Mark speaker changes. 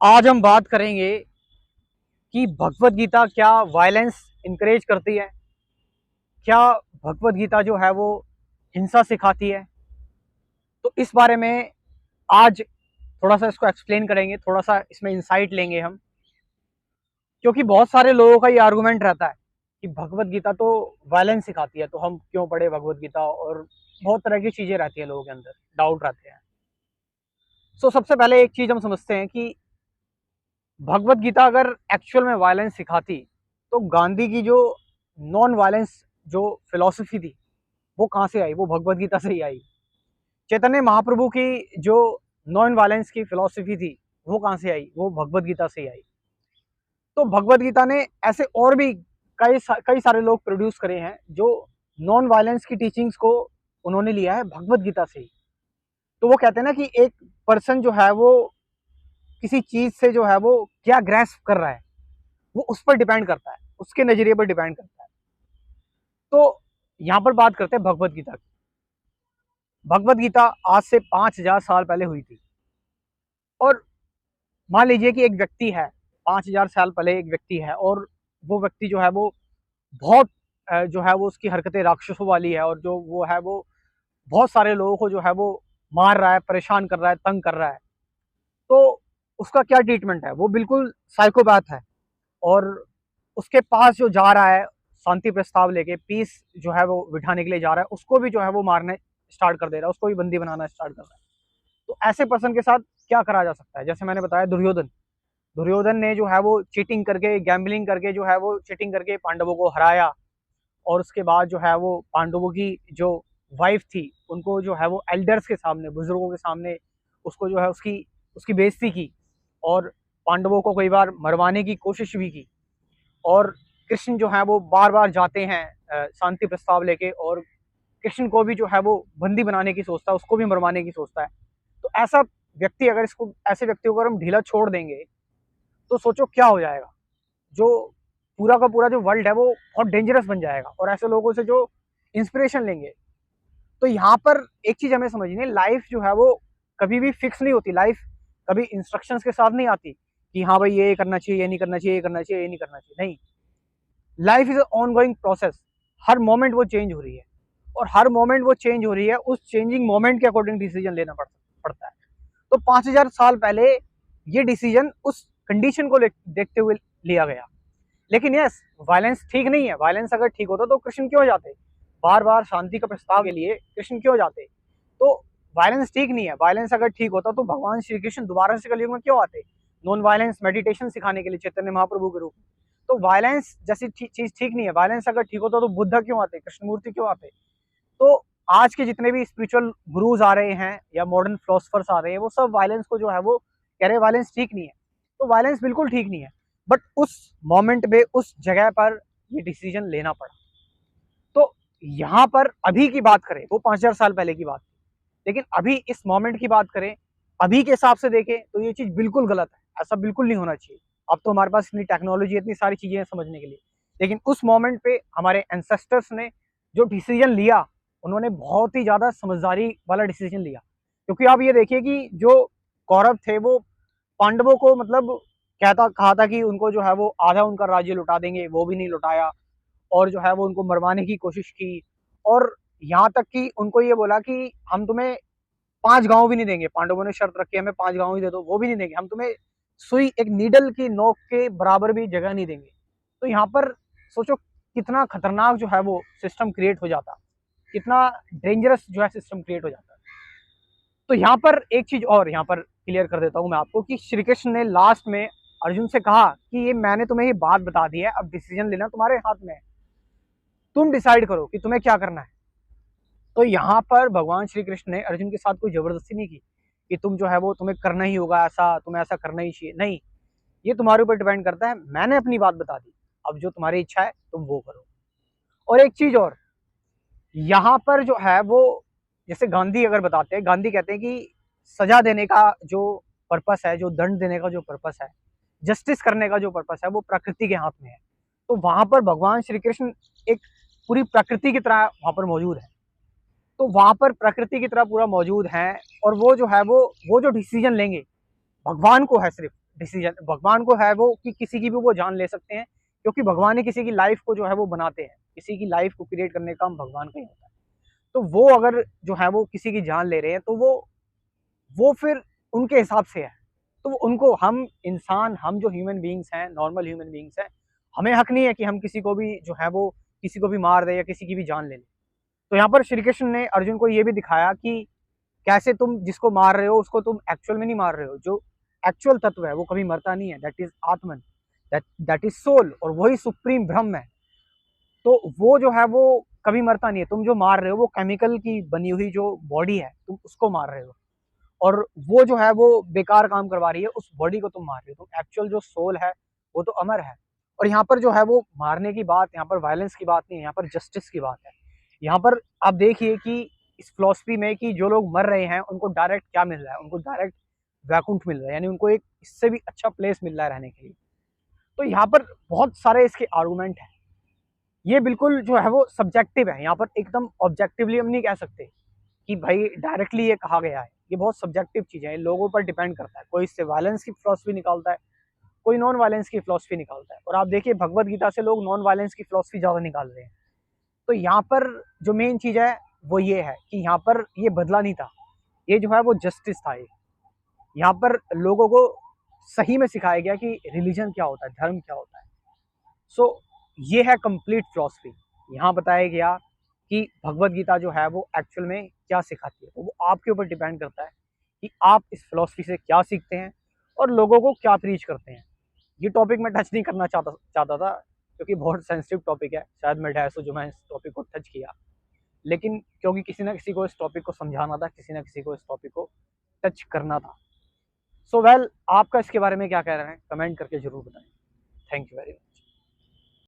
Speaker 1: आज हम बात करेंगे कि भगवत गीता क्या वायलेंस इनकरेज करती है। क्या भगवत गीता जो है वो हिंसा सिखाती है। तो इस बारे में आज थोड़ा सा इसको एक्सप्लेन करेंगे, थोड़ा सा इसमें इंसाइट लेंगे हम। क्योंकि बहुत सारे लोगों का ये आर्गुमेंट रहता है कि भगवत गीता तो वायलेंस सिखाती है, तो हम क्यों पढ़े भगवत गीता, और बहुत तरह की चीज़ें रहती हैं लोगों के अंदर, डाउट रहते हैं। सबसे पहले एक चीज़ हम समझते हैं कि भगवत गीता अगर एक्चुअल में वायलेंस सिखाती तो गांधी की जो नॉन वायलेंस जो फिलॉसफी थी वो कहाँ से आई? वो भगवत गीता से ही आई। चैतन्य महाप्रभु की जो नॉन वायलेंस की फिलॉसफी थी वो कहाँ से आई? वो भगवत गीता से ही आई। तो भगवत गीता ने ऐसे और भी कई सारे लोग प्रोड्यूस करे हैं जो नॉन वायलेंस की टीचिंग्स को उन्होंने लिया है भगवत गीता से ही। तो वो कहते हैं ना कि एक पर्सन जो है वो किसी चीज से जो है वो क्या ग्रैस्प कर रहा है, वो उस पर डिपेंड करता है, उसके नजरिए पर डिपेंड करता है। तो यहां पर बात करते हैं भगवत गीता की। भगवत गीता आज से 5,000 साल पहले हुई थी। और मान लीजिए कि एक व्यक्ति है, 5,000 साल पहले एक व्यक्ति है, और वो व्यक्ति जो है वो बहुत जो है वो उसकी हरकतें राक्षसों वाली है, और जो वो है वो बहुत सारे लोगों को जो है वो मार रहा है, परेशान कर रहा है, तंग कर रहा है। तो उसका क्या ट्रीटमेंट है? वो बिल्कुल साइकोपैथ है। और उसके पास जो जा रहा है शांति प्रस्ताव लेके, पीस जो है वो बिठाने के लिए जा रहा है, उसको भी जो है वो मारने स्टार्ट कर दे रहा है, उसको भी बंदी बनाना स्टार्ट कर रहा है। तो ऐसे पर्सन के साथ क्या करा जा सकता है? जैसे मैंने बताया, दुर्योधन दुर्योधन ने जो है वो चीटिंग करके, गैम्बलिंग करके जो है वो चीटिंग करके पांडवों को हराया। और उसके बाद जो है वो पांडवों की जो वाइफ थी उनको जो है वो एल्डर्स के सामने, बुजुर्गों के सामने उसको जो है उसकी उसकी बेइज्जती की। और पांडवों को कई बार मरवाने की कोशिश भी की। और कृष्ण जो है वो बार बार जाते हैं शांति प्रस्ताव लेके, और कृष्ण को भी जो है वो बंदी बनाने की सोचता है, उसको भी मरवाने की सोचता है। तो ऐसा व्यक्ति, अगर इसको, ऐसे व्यक्तियों को अगर हम ढीला छोड़ देंगे तो सोचो क्या हो जाएगा। जो पूरा का पूरा जो वर्ल्ड है वो बहुत डेंजरस बन जाएगा, और ऐसे लोगों से जो इंस्पिरेशन लेंगे। तो यहाँ पर एक चीज हमें समझनी है, लाइफ जो है वो कभी भी फिक्स नहीं होती। लाइफ कभी इंस्ट्रक्शंस के साथ नहीं आती कि हाँ भाई ये करना चाहिए, ये नहीं करना चाहिए, ये करना चाहिए, ये नहीं करना चाहिए। नहीं, life is on going process. Her moment वो चेंज हो रही है, और हर मोमेंट वो चेंज हो रही है, उस चेंजिंग मोमेंट के अकॉर्डिंग डिसीजन लेना पड़ता है। तो 5,000 साल पहले ये डिसीजन उस कंडीशन को देखते हुए लिया गया। लेकिन यस, वायलेंस ठीक नहीं है। वायलेंस अगर ठीक होता तो कृष्ण क्यों जाते? बार बार शांति का प्रस्ताव के लिए कृष्ण क्यों जाते? तो वायलेंस ठीक नहीं है। वायलेंस अगर ठीक होता तो भगवान श्री कृष्ण दोबारा से कलयुग में क्यों आते? नॉन वायलेंस मेडिटेशन सिखाने के लिए चैतन्य महाप्रभु के रूप में। तो वायलेंस जैसी चीज ठीक नहीं है। वायलेंस अगर ठीक होता तो बुद्धा क्यों आते, कृष्णमूर्ति क्यों आते? तो आज के जितने भी स्पिरिचुअल गुरुज आ रहे हैं या मॉडर्न फिलोसफर्स आ रहे हैं, वो सब वायलेंस को जो है वो कह रहे हैं वायलेंस ठीक नहीं है। तो वायलेंस बिल्कुल ठीक नहीं है, बट उस मोमेंट पे, उस जगह पर ये डिसीजन लेना पड़ा। तो यहाँ पर अभी की बात करें, वो 5,000 साल पहले की बात, लेकिन अभी इस मोमेंट की बात करें, अभी के हिसाब से देखें तो ये चीज बिल्कुल गलत है। ऐसा बिल्कुल नहीं होना चाहिए। अब तो हमारे पास इतनी टेक्नोलॉजी, इतनी सारी चीजें हैं समझने के लिए। लेकिन उस मोमेंट पे हमारे एंसेस्टर्स ने जो डिसीजन लिया, उन्होंने बहुत ही ज्यादा समझदारी वाला डिसीजन लिया। क्योंकि आप ये देखिए कि जो कौरव थे वो पांडवों को मतलब कहता कहा था कि उनको जो है वो आधा उनका राज्य लुटा देंगे, वो भी नहीं लुटाया। और जो है वो उनको मरवाने की कोशिश की। और यहाँ तक कि उनको ये बोला कि हम तुम्हें 5 गांव भी नहीं देंगे। पांडवों ने शर्त रखी, हमें 5 गांव ही दे दो, वो भी नहीं देंगे। हम तुम्हें सुई, एक नीडल की नोक के बराबर भी जगह नहीं देंगे। तो यहाँ पर सोचो कितना खतरनाक जो है वो सिस्टम क्रिएट हो जाता, कितना डेंजरस जो है सिस्टम क्रिएट हो जाता। तो यहाँ पर एक चीज और यहाँ पर क्लियर कर देता हूँ मैं आपको, कि श्री कृष्ण ने लास्ट में अर्जुन से कहा कि ये मैंने तुम्हें ये बात बता दी है, अब डिसीजन लेना तुम्हारे हाथ में है, तुम डिसाइड करो कि तुम्हें क्या करना है। तो यहाँ पर भगवान श्री कृष्ण ने अर्जुन के साथ कोई जबरदस्ती नहीं की कि तुम जो है वो तुम्हें करना ही होगा, ऐसा तुम्हें ऐसा करना ही चाहिए। नहीं, ये तुम्हारे ऊपर डिपेंड करता है। मैंने अपनी बात बता दी, अब जो तुम्हारी इच्छा है तुम वो करो। और एक चीज और, यहाँ पर जो है वो, जैसे गांधी अगर बताते हैं, गांधी कहते हैं कि सजा देने का जो पर्पस है, जो दंड देने का जो पर्पस है, जस्टिस करने का जो पर्पस है, वो प्रकृति के हाथ में है। तो वहां पर भगवान श्री कृष्ण एक पूरी प्रकृति की तरह वहां पर मौजूद है। तो वहां पर प्रकृति की तरह पूरा मौजूद है। और वो जो है वो जो डिसीजन लेंगे, भगवान को है सिर्फ डिसीजन, भगवान को है वो कि किसी की भी वो जान ले सकते हैं, क्योंकि भगवान ही किसी की लाइफ को जो है वो बनाते हैं, किसी की लाइफ को क्रिएट करने का काम भगवान का ही होता है। तो वो अगर जो है वो किसी की जान ले रहे हैं, तो वो फिर उनके हिसाब से है। तो उनको, हम इंसान, हम जो ह्यूमन बीइंग्स हैं, नॉर्मल ह्यूमन बीइंग्स हैं, हमें हक नहीं है कि हम किसी को भी जो है वो किसी को भी मार दे या किसी की भी जान ले लें। तो यहाँ पर श्री कृष्ण ने अर्जुन को ये भी दिखाया कि कैसे तुम जिसको मार रहे हो उसको तुम एक्चुअल में नहीं मार रहे हो। जो एक्चुअल तत्व है वो कभी मरता नहीं है, that is Atman, that is soul, और वही सुप्रीम ब्रह्म है। तो वो जो है वो कभी मरता नहीं है। तुम जो मार रहे हो वो केमिकल की बनी हुई जो बॉडी है, तुम उसको मार रहे हो, और वो जो है वो बेकार काम करवा रही है, उस बॉडी को तुम मार रहे हो। तुम एक्चुअल जो सोल है वो तो अमर है। और यहाँ पर जो है वो मारने की बात, यहाँ पर वायलेंस की बात नहीं है, यहाँ पर जस्टिस की बात है। यहाँ पर आप देखिए कि इस फिलॉसफी में कि जो लोग मर रहे हैं उनको डायरेक्ट क्या मिल रहा है, उनको डायरेक्ट वैकुंठ मिल रहा है, यानी उनको एक इससे भी अच्छा प्लेस मिल रहा है रहने के लिए। तो यहाँ पर बहुत सारे इसके आर्गूमेंट हैं। ये बिल्कुल जो है वो सब्जेक्टिव है, यहाँ पर एकदम ऑब्जेक्टिवली हम नहीं कह सकते कि भाई डायरेक्टली ये कहा गया है। ये बहुत सब्जेक्टिव चीज़ें हैं, लोगों पर डिपेंड करता है। कोई इससे वायलेंस की फिलॉसफी निकालता है, कोई नॉन वायलेंस की फिलॉसफी निकालता है। और आप देखिए भगवत गीता से लोग नॉन वायलेंस की फिलॉसफी ज़्यादा निकाल रहे हैं। तो यहाँ पर जो मेन चीज़ है वो ये है कि यहाँ पर ये बदला नहीं था, ये जो है वो जस्टिस था। ये यहाँ पर लोगों को सही में सिखाया गया कि रिलीजन क्या होता है, धर्म क्या होता है। सो ये है कंप्लीट फिलॉसफी। यहाँ बताया गया कि भगवत गीता जो है वो एक्चुअल में क्या सिखाती है। तो वो आपके ऊपर डिपेंड करता है कि आप इस फिलॉसफी से क्या सीखते हैं और लोगों को क्या प्रीच करते हैं। ये टॉपिक मैं टच नहीं करना चाहता था, क्योंकि बहुत सेंसिटिव टॉपिक है। शायद मैं ढाई जो मैं इस टॉपिक को टच किया, लेकिन क्योंकि किसी ना किसी को इस टॉपिक को समझाना था, किसी ना किसी को इस टॉपिक को टच करना था। सो वेल, आपका इसके बारे में क्या कह रहे हैं, कमेंट करके जरूर बताएं। Thank you very much.